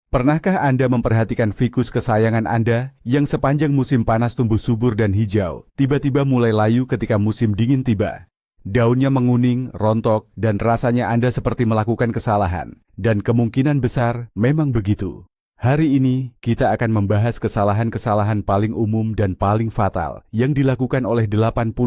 Pernahkah Anda memperhatikan fikus kesayangan Anda yang sepanjang musim panas tumbuh subur dan hijau, tiba-tiba mulai layu ketika musim dingin tiba? Daunnya menguning, rontok, dan rasanya Anda seperti melakukan kesalahan. Dan kemungkinan besar memang begitu. Hari ini, kita akan membahas kesalahan-kesalahan paling umum dan paling fatal yang dilakukan oleh 80%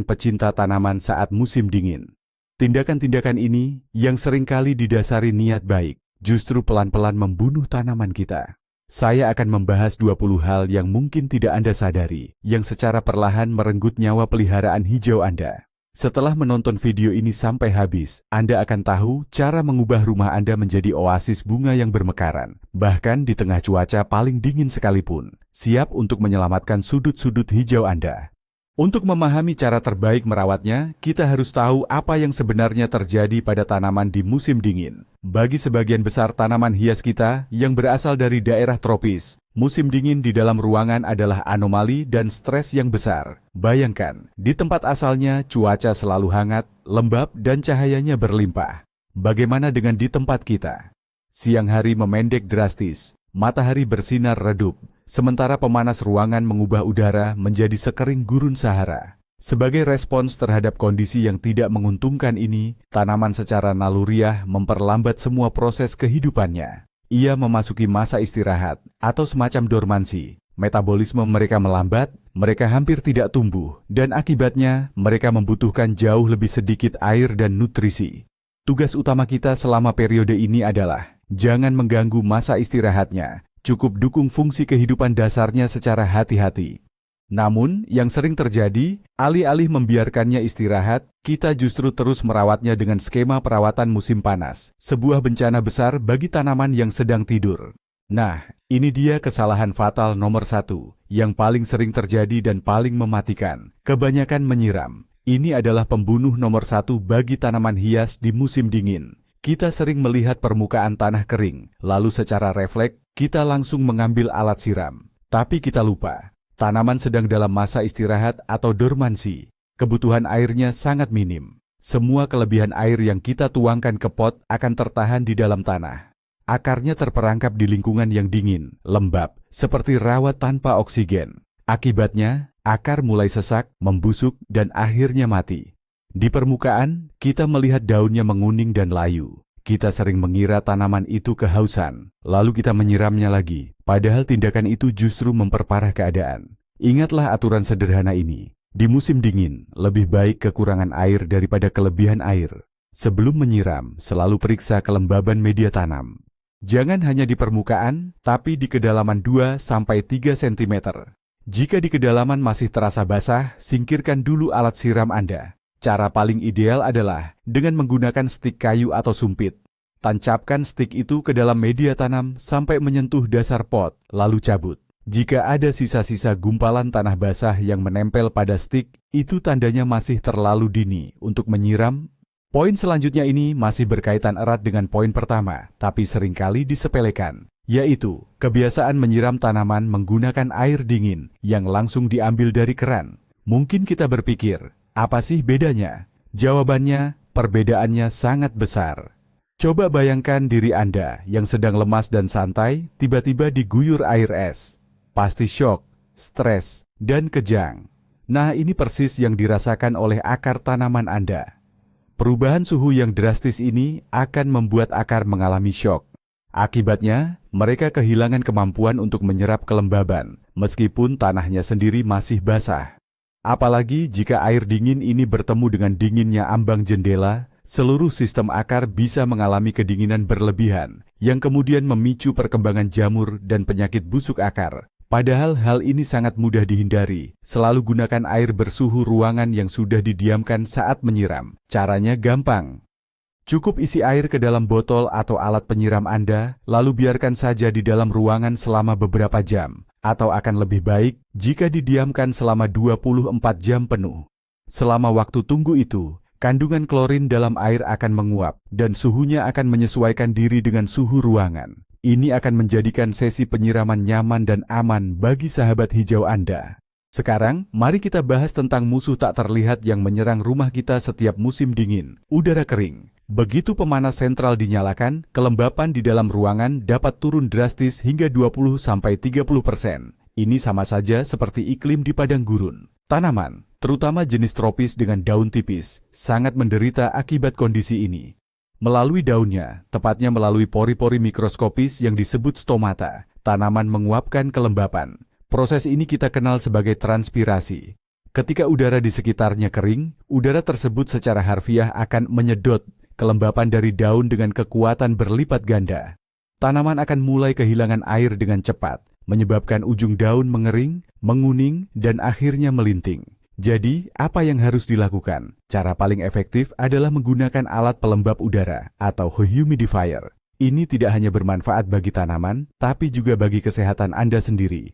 pecinta tanaman saat musim dingin. Tindakan-tindakan ini yang seringkali didasari niat baik, justru pelan-pelan membunuh tanaman kita. Saya akan membahas 20 hal yang mungkin tidak Anda sadari, yang secara perlahan merenggut nyawa peliharaan hijau Anda. Setelah menonton video ini sampai habis, Anda akan tahu cara mengubah rumah Anda menjadi oasis bunga yang bermekaran, bahkan di tengah cuaca paling dingin sekalipun, siap untuk menyelamatkan sudut-sudut hijau Anda. Untuk memahami cara terbaik merawatnya, kita harus tahu apa yang sebenarnya terjadi pada tanaman di musim dingin. Bagi sebagian besar tanaman hias kita yang berasal dari daerah tropis, musim dingin di dalam ruangan adalah anomali dan stres yang besar. Bayangkan, di tempat asalnya cuaca selalu hangat, lembab, dan cahayanya berlimpah. Bagaimana dengan di tempat kita? Siang hari memendek drastis, matahari bersinar redup, sementara pemanas ruangan mengubah udara menjadi sekering gurun Sahara. Sebagai respons terhadap kondisi yang tidak menguntungkan ini, tanaman secara naluriah memperlambat semua proses kehidupannya. Ia memasuki masa istirahat atau semacam dormansi. Metabolisme mereka melambat, mereka hampir tidak tumbuh, dan akibatnya mereka membutuhkan jauh lebih sedikit air dan nutrisi. Tugas utama kita selama periode ini adalah jangan mengganggu masa istirahatnya. Cukup dukung fungsi kehidupan dasarnya secara hati-hati. Namun, yang sering terjadi, alih-alih membiarkannya istirahat, kita justru terus merawatnya dengan skema perawatan musim panas, sebuah bencana besar bagi tanaman yang sedang tidur. Nah, ini dia kesalahan fatal nomor 1, yang paling sering terjadi dan paling mematikan, kebanyakan menyiram. Ini adalah pembunuh nomor 1 bagi tanaman hias di musim dingin. Kita sering melihat permukaan tanah kering, lalu secara refleks, kita langsung mengambil alat siram. Tapi kita lupa, tanaman sedang dalam masa istirahat atau dormansi. Kebutuhan airnya sangat minim. Semua kelebihan air yang kita tuangkan ke pot akan tertahan di dalam tanah. Akarnya terperangkap di lingkungan yang dingin, lembab, seperti rawa tanpa oksigen. Akibatnya, akar mulai sesak, membusuk, dan akhirnya mati. Di permukaan, kita melihat daunnya menguning dan layu. Kita sering mengira tanaman itu kehausan, lalu kita menyiramnya lagi. Padahal tindakan itu justru memperparah keadaan. Ingatlah aturan sederhana ini. Di musim dingin, lebih baik kekurangan air daripada kelebihan air. Sebelum menyiram, selalu periksa kelembaban media tanam. Jangan hanya di permukaan, tapi di kedalaman 2-3 cm. Jika di kedalaman masih terasa basah, singkirkan dulu alat siram Anda. Cara paling ideal adalah dengan menggunakan stik kayu atau sumpit. Tancapkan stik itu ke dalam media tanam sampai menyentuh dasar pot, lalu cabut. Jika ada sisa-sisa gumpalan tanah basah yang menempel pada stik, itu tandanya masih terlalu dini untuk menyiram. Poin selanjutnya ini masih berkaitan erat dengan poin pertama, tapi seringkali disepelekan, yaitu kebiasaan menyiram tanaman menggunakan air dingin yang langsung diambil dari keran. Mungkin kita berpikir, apa sih bedanya? Jawabannya, perbedaannya sangat besar. Coba bayangkan diri Anda yang sedang lemas dan santai, tiba-tiba diguyur air es. Pasti syok, stres, dan kejang. Nah, ini persis yang dirasakan oleh akar tanaman Anda. Perubahan suhu yang drastis ini akan membuat akar mengalami syok. Akibatnya, mereka kehilangan kemampuan untuk menyerap kelembaban, meskipun tanahnya sendiri masih basah. Apalagi jika air dingin ini bertemu dengan dinginnya ambang jendela, seluruh sistem akar bisa mengalami kedinginan berlebihan, yang kemudian memicu perkembangan jamur dan penyakit busuk akar. Padahal hal ini sangat mudah dihindari. Selalu gunakan air bersuhu ruangan yang sudah didiamkan saat menyiram. Caranya gampang. Cukup isi air ke dalam botol atau alat penyiram Anda, lalu biarkan saja di dalam ruangan selama beberapa jam. Atau akan lebih baik jika didiamkan selama 24 jam penuh. Selama waktu tunggu itu, kandungan klorin dalam air akan menguap dan suhunya akan menyesuaikan diri dengan suhu ruangan. Ini akan menjadikan sesi penyiraman nyaman dan aman bagi sahabat hijau Anda. Sekarang, mari kita bahas tentang musuh tak terlihat yang menyerang rumah kita setiap musim dingin, udara kering. Begitu pemanas sentral dinyalakan, kelembapan di dalam ruangan dapat turun drastis hingga 20-30%. Ini sama saja seperti iklim di padang gurun. Tanaman, terutama jenis tropis dengan daun tipis, sangat menderita akibat kondisi ini. Melalui daunnya, tepatnya melalui pori-pori mikroskopis yang disebut stomata, tanaman menguapkan kelembapan. Proses ini kita kenal sebagai transpirasi. Ketika udara di sekitarnya kering, udara tersebut secara harfiah akan menyedot kelembapan dari daun dengan kekuatan berlipat ganda. Tanaman akan mulai kehilangan air dengan cepat, menyebabkan ujung daun mengering, menguning, dan akhirnya melinting. Jadi, apa yang harus dilakukan? Cara paling efektif adalah menggunakan alat pelembab udara atau humidifier. Ini tidak hanya bermanfaat bagi tanaman, tapi juga bagi kesehatan Anda sendiri.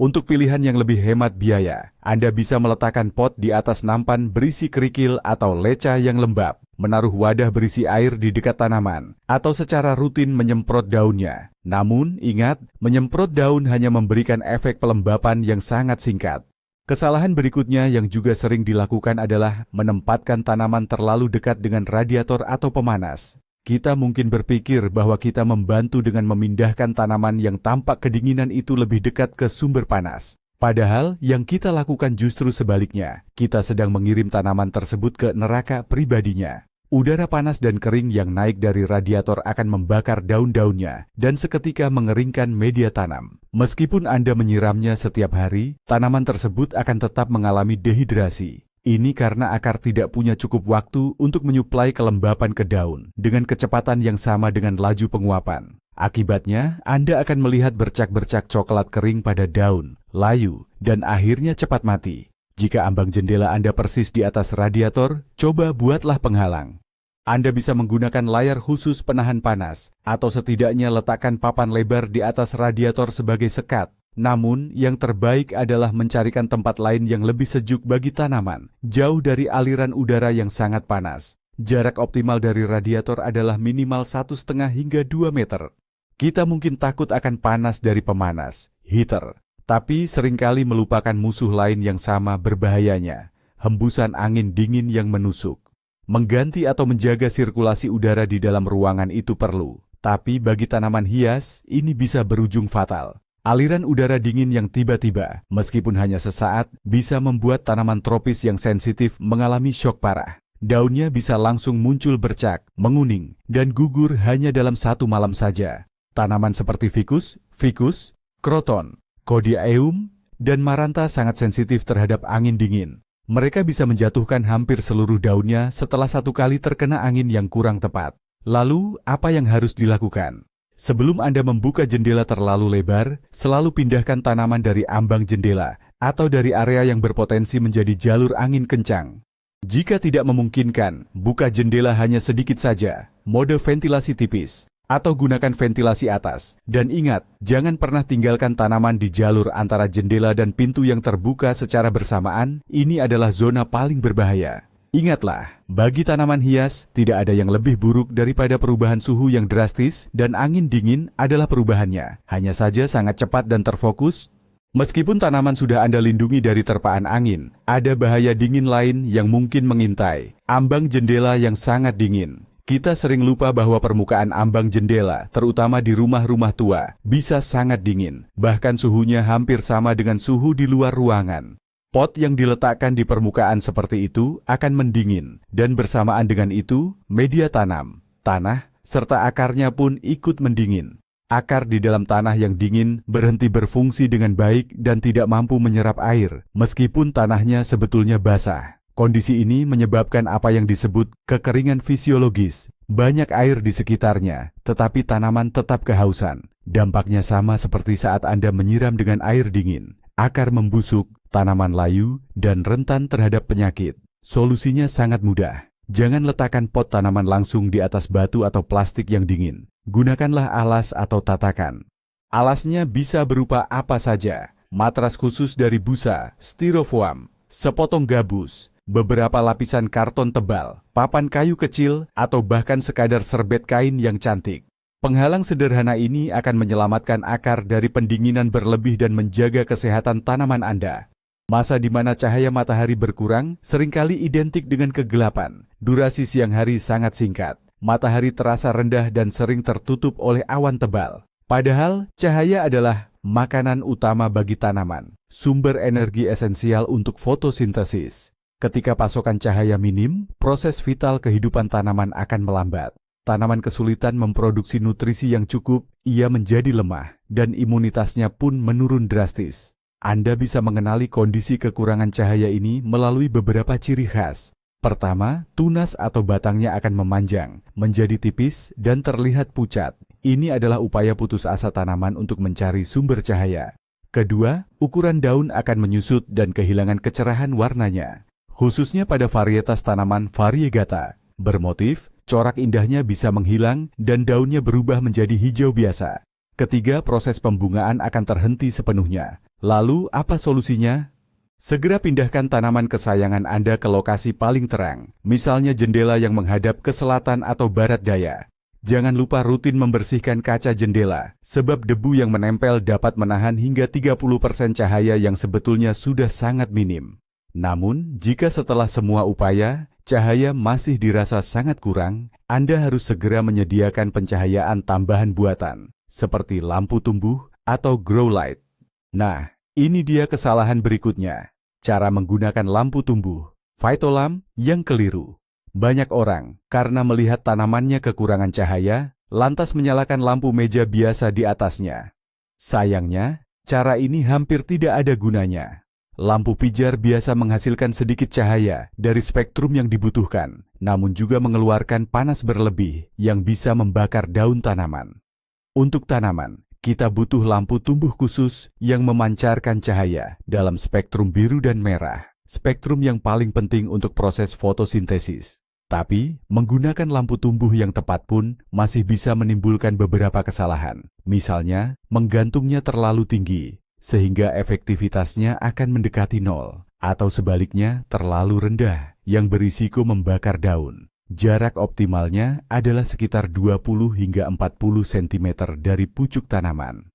Untuk pilihan yang lebih hemat biaya, Anda bisa meletakkan pot di atas nampan berisi kerikil atau leca yang lembab, menaruh wadah berisi air di dekat tanaman, atau secara rutin menyemprot daunnya. Namun, ingat, menyemprot daun hanya memberikan efek pelembapan yang sangat singkat. Kesalahan berikutnya yang juga sering dilakukan adalah menempatkan tanaman terlalu dekat dengan radiator atau pemanas. Kita mungkin berpikir bahwa kita membantu dengan memindahkan tanaman yang tampak kedinginan itu lebih dekat ke sumber panas. Padahal yang kita lakukan justru sebaliknya. Kita sedang mengirim tanaman tersebut ke neraka pribadinya. Udara panas dan kering yang naik dari radiator akan membakar daun-daunnya dan seketika mengeringkan media tanam. Meskipun Anda menyiramnya setiap hari, tanaman tersebut akan tetap mengalami dehidrasi. Ini karena akar tidak punya cukup waktu untuk menyuplai kelembapan ke daun dengan kecepatan yang sama dengan laju penguapan. Akibatnya, Anda akan melihat bercak-bercak coklat kering pada daun, layu, dan akhirnya cepat mati. Jika ambang jendela Anda persis di atas radiator, coba buatlah penghalang. Anda bisa menggunakan layar khusus penahan panas, atau setidaknya letakkan papan lebar di atas radiator sebagai sekat. Namun, yang terbaik adalah mencarikan tempat lain yang lebih sejuk bagi tanaman, jauh dari aliran udara yang sangat panas. Jarak optimal dari radiator adalah minimal 1,5 hingga 2 meter. Kita mungkin takut akan panas dari pemanas, heater, tapi seringkali melupakan musuh lain yang sama berbahayanya, hembusan angin dingin yang menusuk. Mengganti atau menjaga sirkulasi udara di dalam ruangan itu perlu, tapi bagi tanaman hias, ini bisa berujung fatal. Aliran udara dingin yang tiba-tiba, meskipun hanya sesaat, bisa membuat tanaman tropis yang sensitif mengalami syok parah. Daunnya bisa langsung muncul bercak, menguning, dan gugur hanya dalam 1 malam saja. Tanaman seperti ficus, kroton, kodiaeum, dan maranta sangat sensitif terhadap angin dingin. Mereka bisa menjatuhkan hampir seluruh daunnya setelah 1 kali terkena angin yang kurang tepat. Lalu, apa yang harus dilakukan? Sebelum Anda membuka jendela terlalu lebar, selalu pindahkan tanaman dari ambang jendela atau dari area yang berpotensi menjadi jalur angin kencang. Jika tidak memungkinkan, buka jendela hanya sedikit saja, mode ventilasi tipis, atau gunakan ventilasi atas. Dan ingat, jangan pernah tinggalkan tanaman di jalur antara jendela dan pintu yang terbuka secara bersamaan. Ini adalah zona paling berbahaya. Ingatlah, bagi tanaman hias, tidak ada yang lebih buruk daripada perubahan suhu yang drastis dan angin dingin adalah perubahannya. Hanya saja sangat cepat dan terfokus. Meskipun tanaman sudah Anda lindungi dari terpaan angin, ada bahaya dingin lain yang mungkin mengintai. Ambang jendela yang sangat dingin. Kita sering lupa bahwa permukaan ambang jendela, terutama di rumah-rumah tua, bisa sangat dingin. Bahkan suhunya hampir sama dengan suhu di luar ruangan. Pot yang diletakkan di permukaan seperti itu akan mendingin, dan bersamaan dengan itu, media tanam, tanah, serta akarnya pun ikut mendingin. Akar di dalam tanah yang dingin berhenti berfungsi dengan baik dan tidak mampu menyerap air, meskipun tanahnya sebetulnya basah. Kondisi ini menyebabkan apa yang disebut kekeringan fisiologis. Banyak air di sekitarnya, tetapi tanaman tetap kehausan. Dampaknya sama seperti saat Anda menyiram dengan air dingin. Akar membusuk, tanaman layu, dan rentan terhadap penyakit. Solusinya sangat mudah. Jangan letakkan pot tanaman langsung di atas batu atau plastik yang dingin. Gunakanlah alas atau tatakan. Alasnya bisa berupa apa saja. Matras khusus dari busa, styrofoam, sepotong gabus, beberapa lapisan karton tebal, papan kayu kecil, atau bahkan sekadar serbet kain yang cantik. Penghalang sederhana ini akan menyelamatkan akar dari pendinginan berlebih dan menjaga kesehatan tanaman Anda. Masa di mana cahaya matahari berkurang seringkali identik dengan kegelapan. Durasi siang hari sangat singkat. matahari terasa rendah dan sering tertutup oleh awan tebal. Padahal, cahaya adalah makanan utama bagi tanaman, sumber energi esensial untuk fotosintesis. Ketika pasokan cahaya minim, proses vital kehidupan tanaman akan melambat. Tanaman kesulitan memproduksi nutrisi yang cukup, ia menjadi lemah, dan imunitasnya pun menurun drastis. Anda bisa mengenali kondisi kekurangan cahaya ini melalui beberapa ciri khas. Pertama, tunas atau batangnya akan memanjang, menjadi tipis, dan terlihat pucat. Ini adalah upaya putus asa tanaman untuk mencari sumber cahaya. Kedua, ukuran daun akan menyusut dan kehilangan kecerahan warnanya, khususnya pada varietas tanaman variegata. Bermotif, corak indahnya bisa menghilang dan daunnya berubah menjadi hijau biasa. Ketiga, proses pembungaan akan terhenti sepenuhnya. Lalu, apa solusinya? Segera pindahkan tanaman kesayangan Anda ke lokasi paling terang, misalnya jendela yang menghadap ke selatan atau barat daya. Jangan lupa rutin membersihkan kaca jendela, sebab debu yang menempel dapat menahan hingga 30% cahaya yang sebetulnya sudah sangat minim. Namun, jika setelah semua upaya, cahaya masih dirasa sangat kurang, Anda harus segera menyediakan pencahayaan tambahan buatan, seperti lampu tumbuh atau grow light. Nah, ini dia kesalahan berikutnya. Cara menggunakan lampu tumbuh, phytolamp, yang keliru. Banyak orang, karena melihat tanamannya kekurangan cahaya, lantas menyalakan lampu meja biasa di atasnya. Sayangnya, cara ini hampir tidak ada gunanya. Lampu pijar biasa menghasilkan sedikit cahaya dari spektrum yang dibutuhkan, namun juga mengeluarkan panas berlebih yang bisa membakar daun tanaman. Untuk tanaman, kita butuh lampu tumbuh khusus yang memancarkan cahaya dalam spektrum biru dan merah, spektrum yang paling penting untuk proses fotosintesis. Tapi, menggunakan lampu tumbuh yang tepat pun masih bisa menimbulkan beberapa kesalahan. Misalnya, menggantungnya terlalu tinggi, sehingga efektivitasnya akan mendekati nol, atau sebaliknya terlalu rendah, yang berisiko membakar daun. Jarak optimalnya adalah sekitar 20 hingga 40 cm dari pucuk tanaman.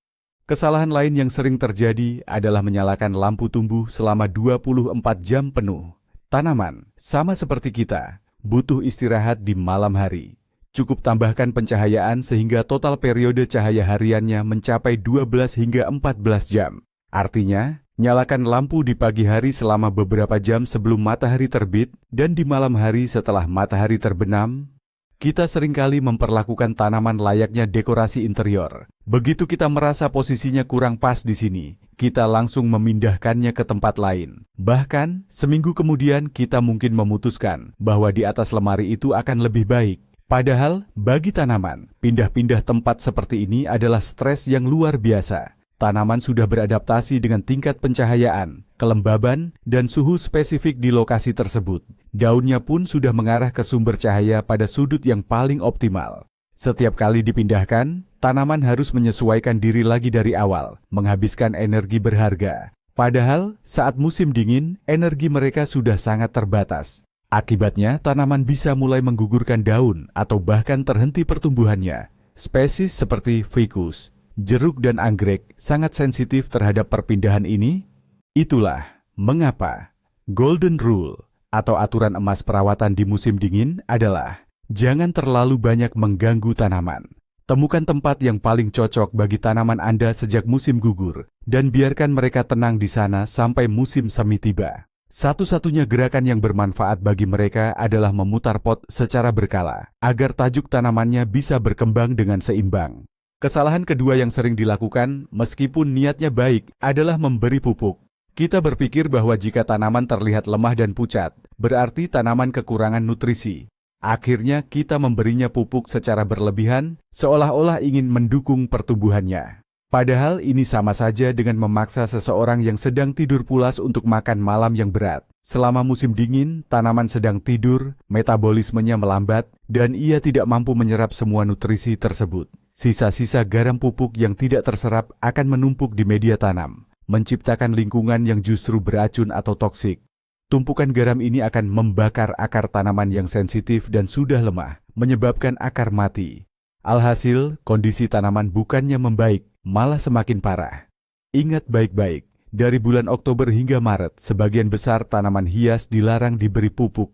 Kesalahan lain yang sering terjadi adalah menyalakan lampu tumbuh selama 24 jam penuh. Tanaman, sama seperti kita, butuh istirahat di malam hari. Cukup tambahkan pencahayaan sehingga total periode cahaya hariannya mencapai 12 hingga 14 jam. Artinya, nyalakan lampu di pagi hari selama beberapa jam sebelum matahari terbit dan di malam hari setelah matahari terbenam. Kita seringkali memperlakukan tanaman layaknya dekorasi interior. Begitu kita merasa posisinya kurang pas di sini, kita langsung memindahkannya ke tempat lain. Bahkan, seminggu kemudian kita mungkin memutuskan bahwa di atas lemari itu akan lebih baik. Padahal, bagi tanaman, pindah-pindah tempat seperti ini adalah stres yang luar biasa. Tanaman sudah beradaptasi dengan tingkat pencahayaan, kelembaban, dan suhu spesifik di lokasi tersebut. Daunnya pun sudah mengarah ke sumber cahaya pada sudut yang paling optimal. Setiap kali dipindahkan, tanaman harus menyesuaikan diri lagi dari awal, menghabiskan energi berharga. Padahal, saat musim dingin, energi mereka sudah sangat terbatas. Akibatnya, tanaman bisa mulai menggugurkan daun atau bahkan terhenti pertumbuhannya. Spesies seperti ficus, jeruk dan anggrek sangat sensitif terhadap perpindahan ini. Itulah mengapa Golden Rule atau aturan emas perawatan di musim dingin adalah jangan terlalu banyak mengganggu tanaman. Temukan tempat yang paling cocok bagi tanaman Anda sejak musim gugur dan biarkan mereka tenang di sana sampai musim semi tiba. Satu-satunya gerakan yang bermanfaat bagi mereka adalah memutar pot secara berkala agar tajuk tanamannya bisa berkembang dengan seimbang. Kesalahan kedua yang sering dilakukan, meskipun niatnya baik, adalah memberi pupuk. Kita berpikir bahwa jika tanaman terlihat lemah dan pucat, berarti tanaman kekurangan nutrisi. Akhirnya kita memberinya pupuk secara berlebihan, seolah-olah ingin mendukung pertumbuhannya. Padahal ini sama saja dengan memaksa seseorang yang sedang tidur pulas untuk makan malam yang berat. Selama musim dingin, tanaman sedang tidur, metabolismenya melambat, dan ia tidak mampu menyerap semua nutrisi tersebut. Sisa-sisa garam pupuk yang tidak terserap akan menumpuk di media tanam, menciptakan lingkungan yang justru beracun atau toksik. Tumpukan garam ini akan membakar akar tanaman yang sensitif dan sudah lemah, menyebabkan akar mati. Alhasil, kondisi tanaman bukannya membaik, malah semakin parah. Ingat baik-baik, dari bulan Oktober hingga Maret, sebagian besar tanaman hias dilarang diberi pupuk.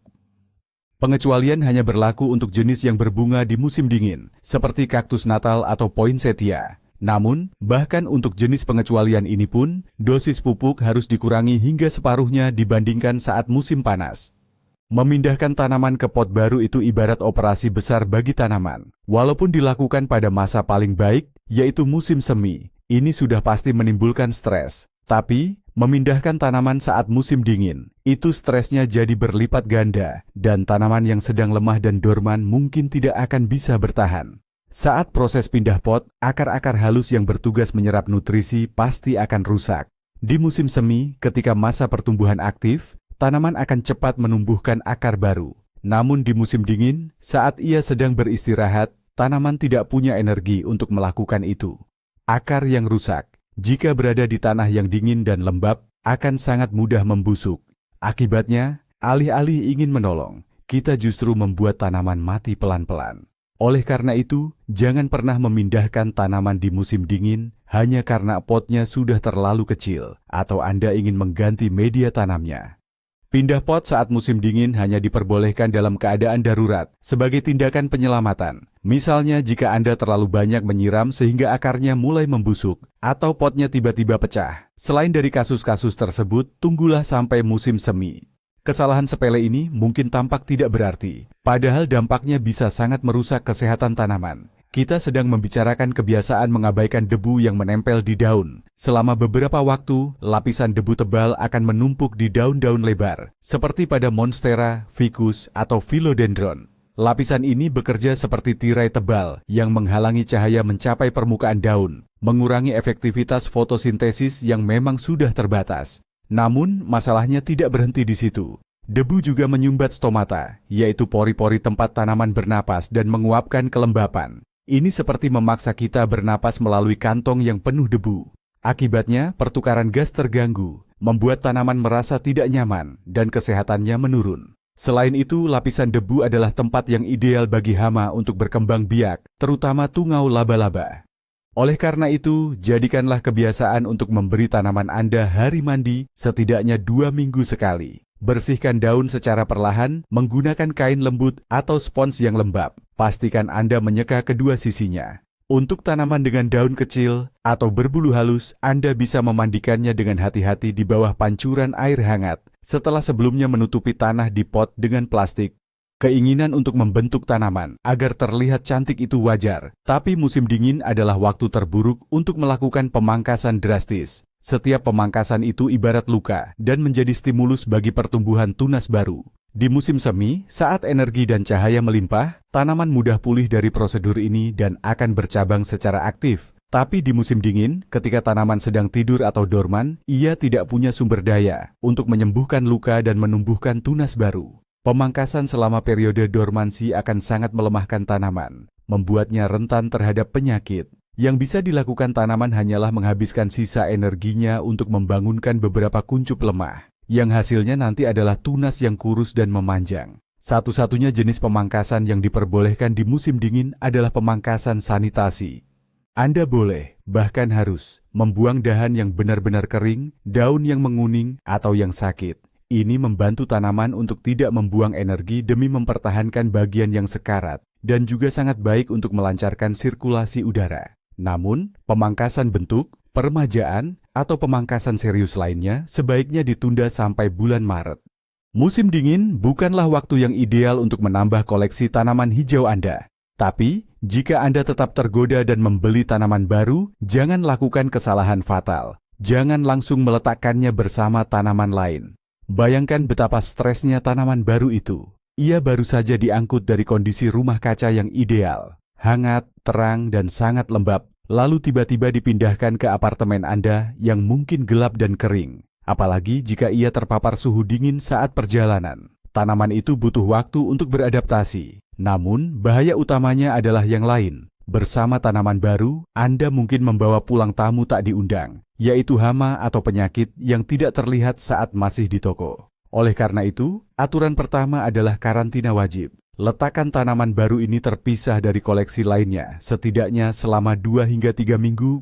Pengecualian hanya berlaku untuk jenis yang berbunga di musim dingin, seperti kaktus Natal atau poinsettia. Namun, bahkan untuk jenis pengecualian ini pun, dosis pupuk harus dikurangi hingga separuhnya dibandingkan saat musim panas. Memindahkan tanaman ke pot baru itu ibarat operasi besar bagi tanaman. Walaupun dilakukan pada masa paling baik, yaitu musim semi, ini sudah pasti menimbulkan stres. Tapi, memindahkan tanaman saat musim dingin, itu stresnya jadi berlipat ganda, dan tanaman yang sedang lemah dan dorman mungkin tidak akan bisa bertahan. Saat proses pindah pot, akar-akar halus yang bertugas menyerap nutrisi pasti akan rusak. Di musim semi, ketika masa pertumbuhan aktif, tanaman akan cepat menumbuhkan akar baru. Namun di musim dingin, saat ia sedang beristirahat, tanaman tidak punya energi untuk melakukan itu. Akar yang rusak, jika berada di tanah yang dingin dan lembab, akan sangat mudah membusuk. Akibatnya, alih-alih ingin menolong, kita justru membuat tanaman mati pelan-pelan. Oleh karena itu, jangan pernah memindahkan tanaman di musim dingin hanya karena potnya sudah terlalu kecil atau Anda ingin mengganti media tanamnya. Pindah pot saat musim dingin hanya diperbolehkan dalam keadaan darurat sebagai tindakan penyelamatan. Misalnya jika Anda terlalu banyak menyiram sehingga akarnya mulai membusuk atau potnya tiba-tiba pecah. Selain dari kasus-kasus tersebut, tunggulah sampai musim semi. Kesalahan sepele ini mungkin tampak tidak berarti, padahal dampaknya bisa sangat merusak kesehatan tanaman. Kita sedang membicarakan kebiasaan mengabaikan debu yang menempel di daun. Selama beberapa waktu, lapisan debu tebal akan menumpuk di daun-daun lebar, seperti pada monstera, ficus, atau philodendron. Lapisan ini bekerja seperti tirai tebal yang menghalangi cahaya mencapai permukaan daun, mengurangi efektivitas fotosintesis yang memang sudah terbatas. Namun, masalahnya tidak berhenti di situ. Debu juga menyumbat stomata, yaitu pori-pori tempat tanaman bernapas dan menguapkan kelembapan. Ini seperti memaksa kita bernapas melalui kantong yang penuh debu. Akibatnya, pertukaran gas terganggu, membuat tanaman merasa tidak nyaman dan kesehatannya menurun. Selain itu, lapisan debu adalah tempat yang ideal bagi hama untuk berkembang biak, terutama tungau laba-laba. Oleh karena itu, jadikanlah kebiasaan untuk memberi tanaman Anda hari mandi setidaknya 2 minggu sekali. Bersihkan daun secara perlahan menggunakan kain lembut atau spons yang lembab. Pastikan Anda menyeka kedua sisinya. Untuk tanaman dengan daun kecil atau berbulu halus, Anda bisa memandikannya dengan hati-hati di bawah pancuran air hangat setelah sebelumnya menutupi tanah di pot dengan plastik. Keinginan untuk membentuk tanaman agar terlihat cantik itu wajar, tapi musim dingin adalah waktu terburuk untuk melakukan pemangkasan drastis. Setiap pemangkasan itu ibarat luka dan menjadi stimulus bagi pertumbuhan tunas baru. Di musim semi, saat energi dan cahaya melimpah, tanaman mudah pulih dari prosedur ini dan akan bercabang secara aktif. Tapi di musim dingin, ketika tanaman sedang tidur atau dorman, ia tidak punya sumber daya untuk menyembuhkan luka dan menumbuhkan tunas baru. Pemangkasan selama periode dormansi akan sangat melemahkan tanaman, membuatnya rentan terhadap penyakit. Yang bisa dilakukan tanaman hanyalah menghabiskan sisa energinya untuk membangunkan beberapa kuncup lemah, yang hasilnya nanti adalah tunas yang kurus dan memanjang. Satu-satunya jenis pemangkasan yang diperbolehkan di musim dingin adalah pemangkasan sanitasi. Anda boleh, bahkan harus, membuang dahan yang benar-benar kering, daun yang menguning, atau yang sakit. Ini membantu tanaman untuk tidak membuang energi demi mempertahankan bagian yang sekarat, dan juga sangat baik untuk melancarkan sirkulasi udara. Namun, pemangkasan bentuk, peremajaan, atau pemangkasan serius lainnya sebaiknya ditunda sampai bulan Maret. Musim dingin bukanlah waktu yang ideal untuk menambah koleksi tanaman hijau Anda. Tapi, jika Anda tetap tergoda dan membeli tanaman baru, jangan lakukan kesalahan fatal. Jangan langsung meletakkannya bersama tanaman lain. Bayangkan betapa stresnya tanaman baru itu. Ia baru saja diangkut dari kondisi rumah kaca yang ideal. Hangat, terang, dan sangat lembab, lalu tiba-tiba dipindahkan ke apartemen Anda yang mungkin gelap dan kering. Apalagi jika ia terpapar suhu dingin saat perjalanan. Tanaman itu butuh waktu untuk beradaptasi. Namun, bahaya utamanya adalah yang lain. Bersama tanaman baru, Anda mungkin membawa pulang tamu tak diundang, yaitu hama atau penyakit yang tidak terlihat saat masih di toko. Oleh karena itu, aturan pertama adalah karantina wajib. Letakkan tanaman baru ini terpisah dari koleksi lainnya, setidaknya selama 2 hingga 3 minggu.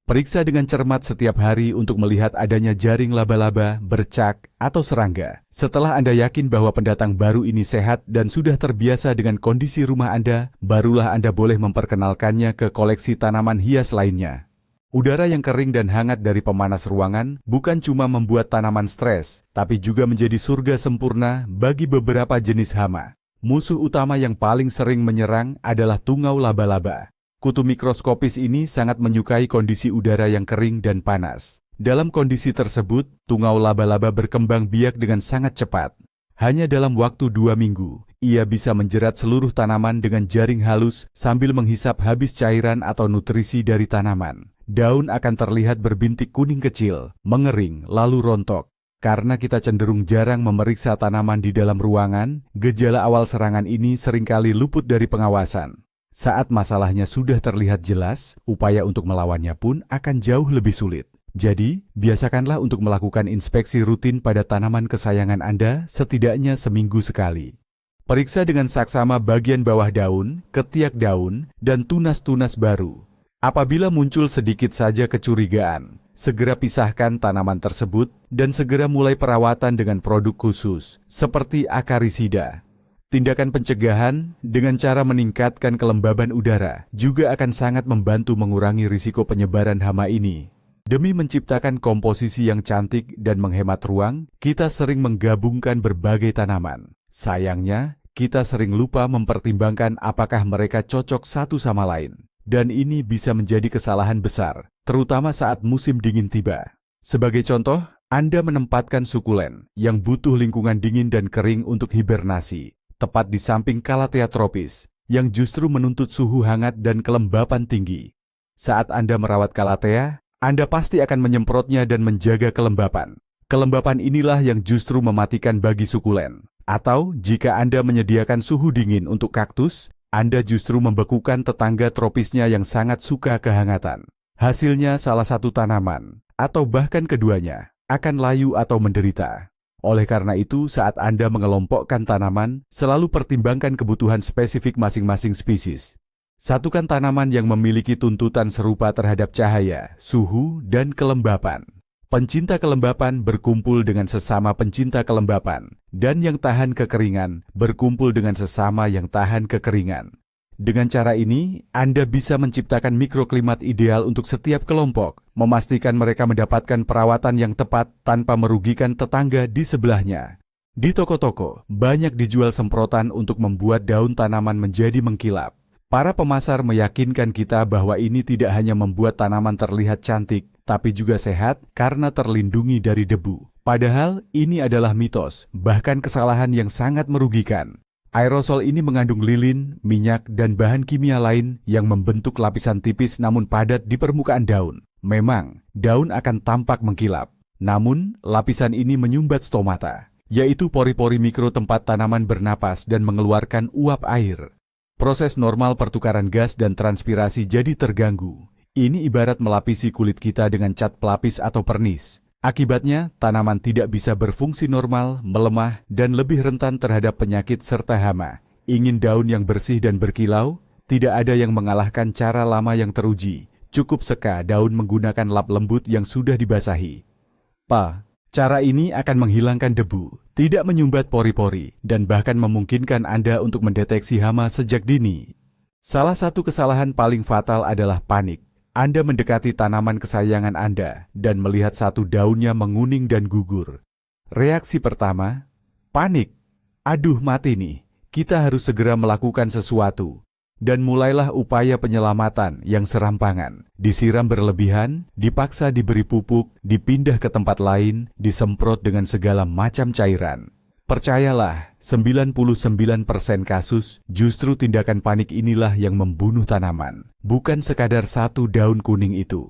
Periksa dengan cermat setiap hari untuk melihat adanya jaring laba-laba, bercak, atau serangga. Setelah Anda yakin bahwa pendatang baru ini sehat dan sudah terbiasa dengan kondisi rumah Anda, barulah Anda boleh memperkenalkannya ke koleksi tanaman hias lainnya. Udara yang kering dan hangat dari pemanas ruangan bukan cuma membuat tanaman stres, tapi juga menjadi surga sempurna bagi beberapa jenis hama. Musuh utama yang paling sering menyerang adalah tungau laba-laba. Kutu mikroskopis ini sangat menyukai kondisi udara yang kering dan panas. Dalam kondisi tersebut, tungau laba-laba berkembang biak dengan sangat cepat. Hanya dalam waktu 2 minggu, ia bisa menjerat seluruh tanaman dengan jaring halus sambil menghisap habis cairan atau nutrisi dari tanaman. Daun akan terlihat berbintik kuning kecil, mengering, lalu rontok. Karena kita cenderung jarang memeriksa tanaman di dalam ruangan, gejala awal serangan ini seringkali luput dari pengawasan. Saat masalahnya sudah terlihat jelas, upaya untuk melawannya pun akan jauh lebih sulit. Jadi, biasakanlah untuk melakukan inspeksi rutin pada tanaman kesayangan Anda setidaknya seminggu sekali. Periksa dengan saksama bagian bawah daun, ketiak daun, dan tunas-tunas baru. Apabila muncul sedikit saja kecurigaan, segera pisahkan tanaman tersebut dan segera mulai perawatan dengan produk khusus, seperti akarisida. Tindakan pencegahan dengan cara meningkatkan kelembaban udara juga akan sangat membantu mengurangi risiko penyebaran hama ini. Demi menciptakan komposisi yang cantik dan menghemat ruang, kita sering menggabungkan berbagai tanaman. Sayangnya, kita sering lupa mempertimbangkan apakah mereka cocok satu sama lain. Dan ini bisa menjadi kesalahan besar, terutama saat musim dingin tiba. Sebagai contoh, Anda menempatkan sukulen yang butuh lingkungan dingin dan kering untuk hibernasi, tepat di samping Calathea tropis, yang justru menuntut suhu hangat dan kelembapan tinggi. Saat Anda merawat Calathea, Anda pasti akan menyemprotnya dan menjaga kelembapan. Kelembapan inilah yang justru mematikan bagi sukulen. Atau, jika Anda menyediakan suhu dingin untuk kaktus, Anda justru membekukan tetangga tropisnya yang sangat suka kehangatan. Hasilnya salah satu tanaman, atau bahkan keduanya, akan layu atau menderita. Oleh karena itu, saat Anda mengelompokkan tanaman, selalu pertimbangkan kebutuhan spesifik masing-masing spesies. Satukan tanaman yang memiliki tuntutan serupa terhadap cahaya, suhu, dan kelembapan. Pencinta kelembapan berkumpul dengan sesama pencinta kelembapan, dan yang tahan kekeringan berkumpul dengan sesama yang tahan kekeringan. Dengan cara ini, Anda bisa menciptakan mikroklimat ideal untuk setiap kelompok, memastikan mereka mendapatkan perawatan yang tepat tanpa merugikan tetangga di sebelahnya. Di toko-toko, banyak dijual semprotan untuk membuat daun tanaman menjadi mengkilap. Para pemasar meyakinkan kita bahwa ini tidak hanya membuat tanaman terlihat cantik, tapi juga sehat karena terlindungi dari debu. Padahal, ini adalah mitos, bahkan kesalahan yang sangat merugikan. Aerosol ini mengandung lilin, minyak, dan bahan kimia lain yang membentuk lapisan tipis namun padat di permukaan daun. Memang, daun akan tampak mengkilap. Namun, lapisan ini menyumbat stomata, yaitu pori-pori mikro tempat tanaman bernapas dan mengeluarkan uap air. Proses normal pertukaran gas dan transpirasi jadi terganggu. Ini ibarat melapisi kulit kita dengan cat pelapis atau pernis. Akibatnya, tanaman tidak bisa berfungsi normal, melemah, dan lebih rentan terhadap penyakit serta hama. Ingin daun yang bersih dan berkilau? Tidak ada yang mengalahkan cara lama yang teruji. Cukup seka daun menggunakan lap lembut yang sudah dibasahi. Cara ini akan menghilangkan debu, tidak menyumbat pori-pori, dan bahkan memungkinkan Anda untuk mendeteksi hama sejak dini. Salah satu kesalahan paling fatal adalah panik. Anda mendekati tanaman kesayangan Anda dan melihat satu daunnya menguning dan gugur. Reaksi pertama, panik. Aduh, mati nih, kita harus segera melakukan sesuatu. Dan mulailah upaya penyelamatan yang serampangan. Disiram berlebihan, dipaksa diberi pupuk, dipindah ke tempat lain, disemprot dengan segala macam cairan. Percayalah, 99% kasus justru tindakan panik inilah yang membunuh tanaman, bukan sekadar satu daun kuning itu.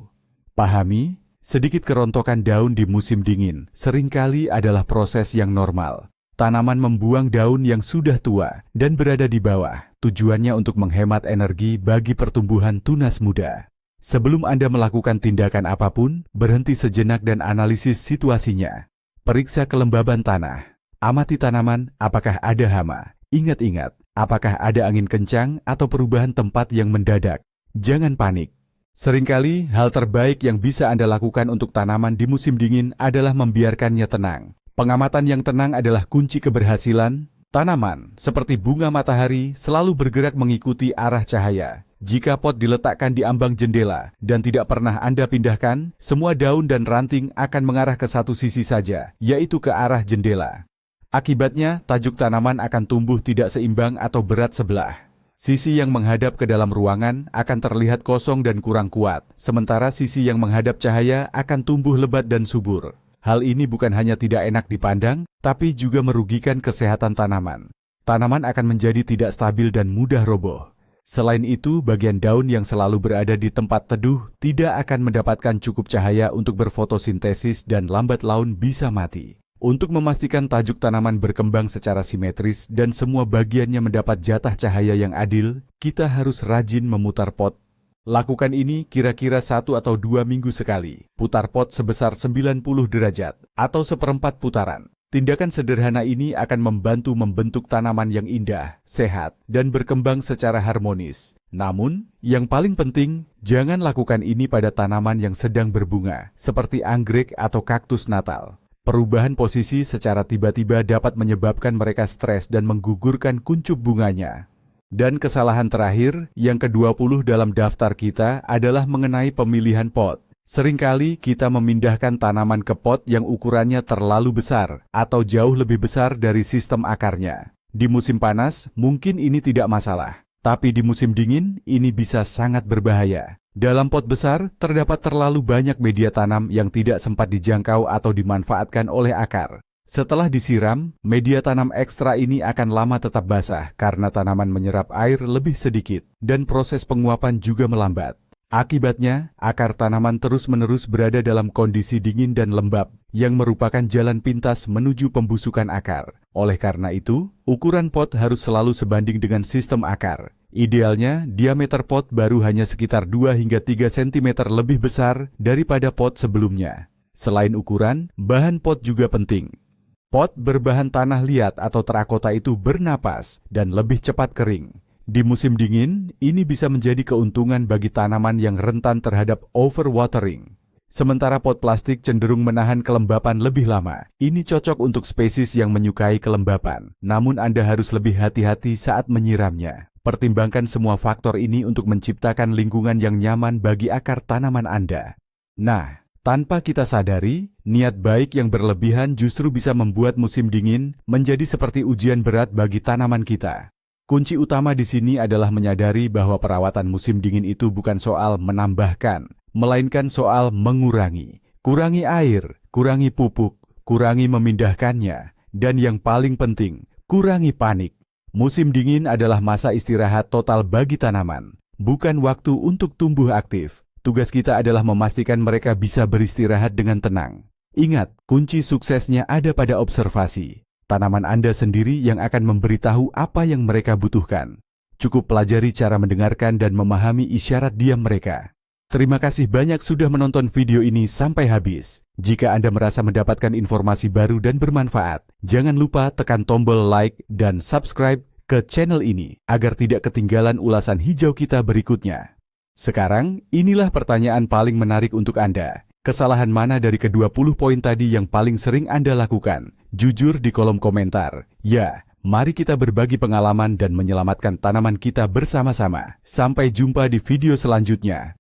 Pahami, sedikit kerontokan daun di musim dingin seringkali adalah proses yang normal. Tanaman membuang daun yang sudah tua dan berada di bawah, tujuannya untuk menghemat energi bagi pertumbuhan tunas muda. Sebelum Anda melakukan tindakan apapun, berhenti sejenak dan analisis situasinya. Periksa kelembaban tanah. Amati tanaman, apakah ada hama. Ingat-ingat, apakah ada angin kencang atau perubahan tempat yang mendadak. Jangan panik. Seringkali, hal terbaik yang bisa Anda lakukan untuk tanaman di musim dingin adalah membiarkannya tenang. Pengamatan yang tenang adalah kunci keberhasilan. Tanaman, seperti bunga matahari, selalu bergerak mengikuti arah cahaya. Jika pot diletakkan di ambang jendela dan tidak pernah Anda pindahkan, semua daun dan ranting akan mengarah ke satu sisi saja, yaitu ke arah jendela. Akibatnya, tajuk tanaman akan tumbuh tidak seimbang atau berat sebelah. Sisi yang menghadap ke dalam ruangan akan terlihat kosong dan kurang kuat, sementara sisi yang menghadap cahaya akan tumbuh lebat dan subur. Hal ini bukan hanya tidak enak dipandang, tapi juga merugikan kesehatan tanaman. Tanaman akan menjadi tidak stabil dan mudah roboh. Selain itu, bagian daun yang selalu berada di tempat teduh tidak akan mendapatkan cukup cahaya untuk berfotosintesis dan lambat laun bisa mati. Untuk memastikan tajuk tanaman berkembang secara simetris dan semua bagiannya mendapat jatah cahaya yang adil, kita harus rajin memutar pot. Lakukan ini kira-kira 1 atau 2 minggu sekali. Putar pot sebesar 90 derajat atau seperempat putaran. Tindakan sederhana ini akan membantu membentuk tanaman yang indah, sehat, dan berkembang secara harmonis. Namun, yang paling penting, jangan lakukan ini pada tanaman yang sedang berbunga, seperti anggrek atau kaktus Natal. Perubahan posisi secara tiba-tiba dapat menyebabkan mereka stres dan menggugurkan kuncup bunganya. Dan kesalahan terakhir, yang ke-20 dalam daftar kita adalah mengenai pemilihan pot. Seringkali kita memindahkan tanaman ke pot yang ukurannya terlalu besar atau jauh lebih besar dari sistem akarnya. Di musim panas, mungkin ini tidak masalah. Tapi di musim dingin, ini bisa sangat berbahaya. Dalam pot besar, terdapat terlalu banyak media tanam yang tidak sempat dijangkau atau dimanfaatkan oleh akar. Setelah disiram, media tanam ekstra ini akan lama tetap basah karena tanaman menyerap air lebih sedikit dan proses penguapan juga melambat. Akibatnya, akar tanaman terus-menerus berada dalam kondisi dingin dan lembab, yang merupakan jalan pintas menuju pembusukan akar. Oleh karena itu, ukuran pot harus selalu sebanding dengan sistem akar. Idealnya, diameter pot baru hanya sekitar 2 hingga 3 cm lebih besar daripada pot sebelumnya. Selain ukuran, bahan pot juga penting. Pot berbahan tanah liat atau terakota itu bernapas dan lebih cepat kering. Di musim dingin, ini bisa menjadi keuntungan bagi tanaman yang rentan terhadap overwatering. Sementara pot plastik cenderung menahan kelembapan lebih lama. Ini cocok untuk spesies yang menyukai kelembapan. Namun Anda harus lebih hati-hati saat menyiramnya. Pertimbangkan semua faktor ini untuk menciptakan lingkungan yang nyaman bagi akar tanaman Anda. Nah, tanpa kita sadari, niat baik yang berlebihan justru bisa membuat musim dingin menjadi seperti ujian berat bagi tanaman kita. Kunci utama di sini adalah menyadari bahwa perawatan musim dingin itu bukan soal menambahkan, melainkan soal mengurangi. Kurangi air, kurangi pupuk, kurangi memindahkannya, dan yang paling penting, kurangi panik. Musim dingin adalah masa istirahat total bagi tanaman, bukan waktu untuk tumbuh aktif. Tugas kita adalah memastikan mereka bisa beristirahat dengan tenang. Ingat, kunci suksesnya ada pada observasi. Tanaman Anda sendiri yang akan memberitahu apa yang mereka butuhkan. Cukup pelajari cara mendengarkan dan memahami isyarat diam mereka. Terima kasih banyak sudah menonton video ini sampai habis. Jika Anda merasa mendapatkan informasi baru dan bermanfaat, jangan lupa tekan tombol like dan subscribe ke channel ini agar tidak ketinggalan ulasan hijau kita berikutnya. Sekarang, inilah pertanyaan paling menarik untuk Anda. Kesalahan mana dari ke-20 poin tadi yang paling sering Anda lakukan? Jujur di kolom komentar. Ya, mari kita berbagi pengalaman dan menyelamatkan tanaman kita bersama-sama. Sampai jumpa di video selanjutnya.